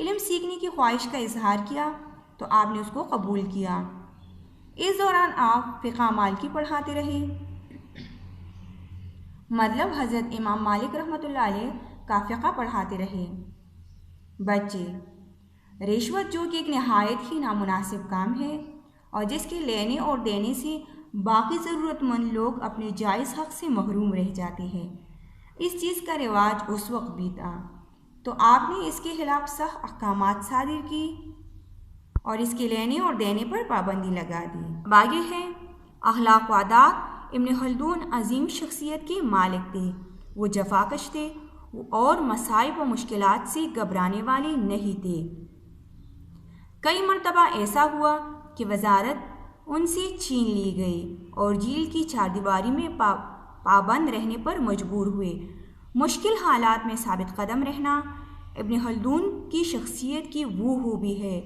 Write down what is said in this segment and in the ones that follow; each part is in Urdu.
علم سیکھنے کی خواہش کا اظہار کیا تو آپ نے اس کو قبول کیا۔ اس دوران آپ فقہ مالکی پڑھاتے رہے، مطلب حضرت امام مالک رحمۃ اللہ علیہ کا فقہ پڑھاتے رہے۔ بچے، رشوت جو کہ ایک نہایت ہی نامناسب کام ہے اور جس کے لینے اور دینے سے باقی ضرورت مند لوگ اپنے جائز حق سے محروم رہ جاتے ہیں، اس چیز کا رواج اس وقت بھی تھا، تو آپ نے اس کے خلاف سخت احکامات صادر کی اور اس کے لینے اور دینے پر پابندی لگا دی۔ اب آگے ہے اخلاق و عادات۔ ابن خلدون عظیم شخصیت کے مالک تھے، وہ جفاکش تھے اور مصائب و مشکلات سے گھبرانے والے نہیں تھے۔ کئی مرتبہ ایسا ہوا کہ وزارت ان سے چھین لی گئی اور جیل کی چاردیواری میں پابند رہنے پر مجبور ہوئے۔ مشکل حالات میں ثابت قدم رہنا ابن خلدون کی شخصیت کی وہ خوبی ہے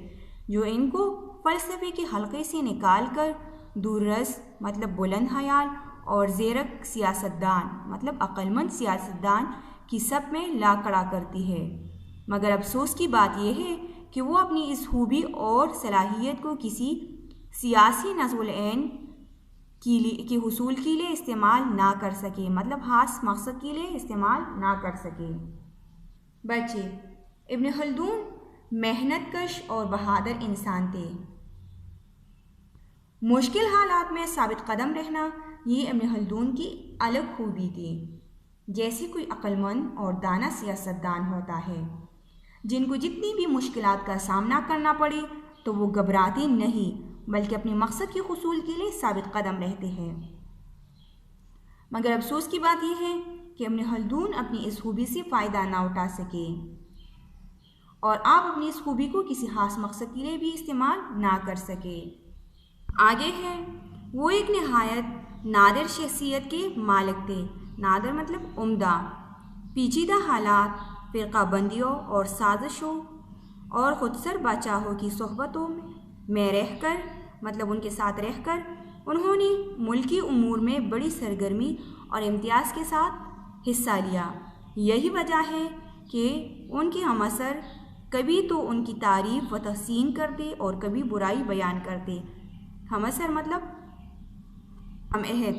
جو ان کو فلسفے کے حلقے سے نکال کر دور رس مطلب بلند خیال اور زیرک سیاستدان مطلب عقل مند سیاستدان کی سب میں لا کھڑا کرتی ہے۔ مگر افسوس کی بات یہ ہے کہ وہ اپنی اس خوبی اور صلاحیت کو کسی سیاسی نزع العین کے حصول کے لیے استعمال نہ کر سکے، مطلب خاص مقصد کے لیے استعمال نہ کر سکے۔ بچے، ابن خلدون محنت کش اور بہادر انسان تھے۔ مشکل حالات میں ثابت قدم رہنا یہ ابن خلدون کی الگ خوبی تھی، جیسے کوئی عقل مند اور دانا سیاستدان ہوتا ہے جن کو جتنی بھی مشکلات کا سامنا کرنا پڑے تو وہ گھبراتے نہیں بلکہ اپنے مقصد کے حصول کے لیے ثابت قدم رہتے ہیں۔ مگر افسوس کی بات یہ ہے کہ ابن خلدون اپنی اس خوبی سے فائدہ نہ اٹھا سکے اور آپ اپنی اس خوبی کو کسی خاص مقصد کے لیے بھی استعمال نہ کر سکے۔ آگے ہے وہ ایک نہایت نادر شخصیت کے مالک تھے۔ نادر مطلب عمدہ۔ پیچیدہ حالات، فرقہ بندیوں اور سازشوں اور خودسر بادشاہوں کی صحبتوں میں رہ کر مطلب ان کے ساتھ رہ کر انہوں نے ملکی امور میں بڑی سرگرمی اور امتیاز کے ساتھ حصہ لیا۔ یہی وجہ ہے کہ ان کے ہم اثر کبھی تو ان کی تعریف و تحسین کرتے اور کبھی برائی بیان کرتے۔ ہم اثر مطلب ہم عہد۔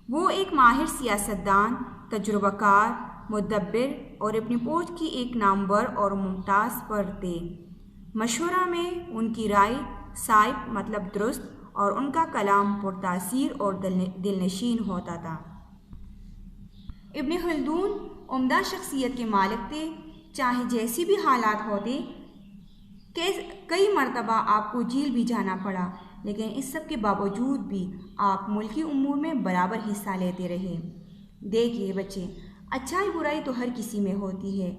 وہ ایک ماہر سیاستدان، تجربہ کار، مدبر اور اپنی پہنچ کی ایک نامور اور ممتاز فرد تھے۔ مشورہ میں ان کی رائے صائب مطلب درست اور ان کا کلام پرتاثیر اور دل نشین ہوتا تھا۔ ابن خلدون عمدہ شخصیت کے مالک تھے، چاہے جیسی بھی حالات ہوتے۔ کئی مرتبہ آپ کو جیل بھی جانا پڑا، لیکن اس سب کے باوجود بھی آپ ملکی امور میں برابر حصہ لیتے رہے۔ دیکھیے بچے، اچھائی برائی تو ہر کسی میں ہوتی ہے،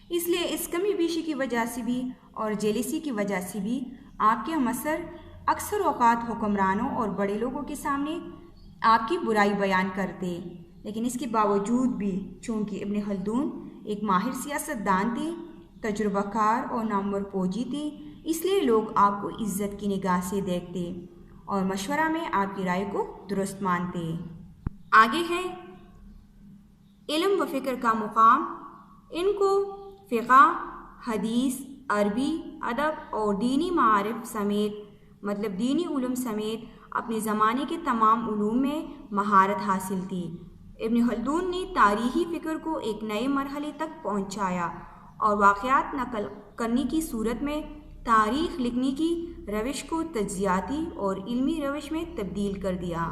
اس لیے اس کمی بیشی کی وجہ سے بھی اور جیلیسی کی وجہ سے بھی آپ کے ہم اثر اکثر اوقات حکمرانوں اور بڑے لوگوں کے سامنے آپ کی برائی بیان کرتے، لیکن اس کے باوجود بھی چونکہ ابن خلدون ایک ماہر سیاستدان تھے، تجربہ کار اور نامور فوجی تھے، اس لیے لوگ آپ کو عزت کی نگاہ سے دیکھتے اور مشورہ میں آپ کی رائے کو درست مانتے۔ آگے ہے علم و فکر کا مقام۔ ان کو فقہ، حدیث، عربی، ادب اور دینی معارف سمیت مطلب دینی علوم سمیت اپنے زمانے کے تمام علوم میں مہارت حاصل تھی۔ ابن خلدون نے تاریخی فکر کو ایک نئے مرحلے تک پہنچایا اور واقعات نقل کرنے کی صورت میں تاریخ لکھنے کی روش کو تجزیاتی اور علمی روش میں تبدیل کر دیا۔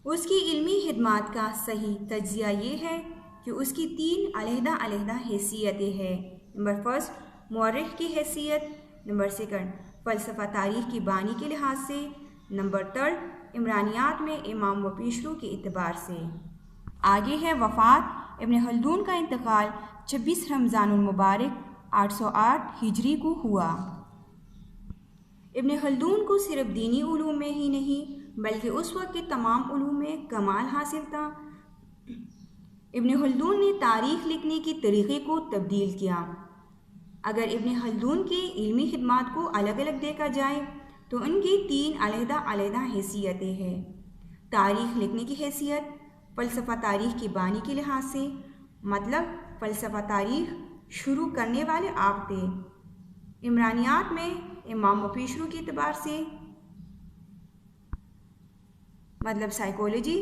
اس کی علمی خدمات کا صحیح تجزیہ یہ ہے کہ اس کی 3 علیحدہ علیحدہ حیثیتیں ہیں۔ نمبر 1 مورخ کی حیثیت، نمبر 2 فلسفہ تاریخ کی بانی کے لحاظ سے، نمبر 3 عمرانیات میں امام و پیشرو کے اعتبار سے۔ آگے ہے وفات۔ ابن خلدون کا انتقال 26 رمضان المبارک 808 ہجری کو ہوا۔ ابن خلدون کو صرف دینی علوم میں ہی نہیں بلکہ اس وقت کے تمام علوم میں کمال حاصل تھا۔ ابن خلدون نے تاریخ لکھنے کے طریقے کو تبدیل کیا۔ اگر ابن خلدون کی علمی خدمات کو الگ الگ دیکھا جائے تو ان کی 3 علیحدہ علیحدہ حیثیتیں ہیں۔ تاریخ لکھنے کی حیثیت، فلسفہ تاریخ کی بانی کے لحاظ سے مطلب فلسفہ تاریخ شروع کرنے والے آپ تھے۔ عمرانیات میں امام و پیشرو کے اعتبار سے مطلب سائیکولوجی،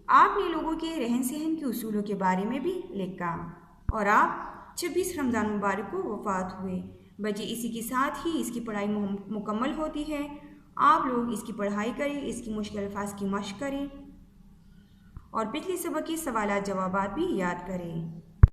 آپ نے لوگوں کے رہن سہن کے اصولوں کے بارے میں بھی لکھا اور آپ 26 رمضان مبارک کو وفات ہوئے۔ بچے اسی کے ساتھ ہی اس کی پڑھائی مکمل ہوتی ہے۔ آپ لوگ اس کی پڑھائی کریں، اس کی مشکل الفاظ کی مشق کریں اور پچھلے سبق کے سوالات جوابات بھی یاد کریں۔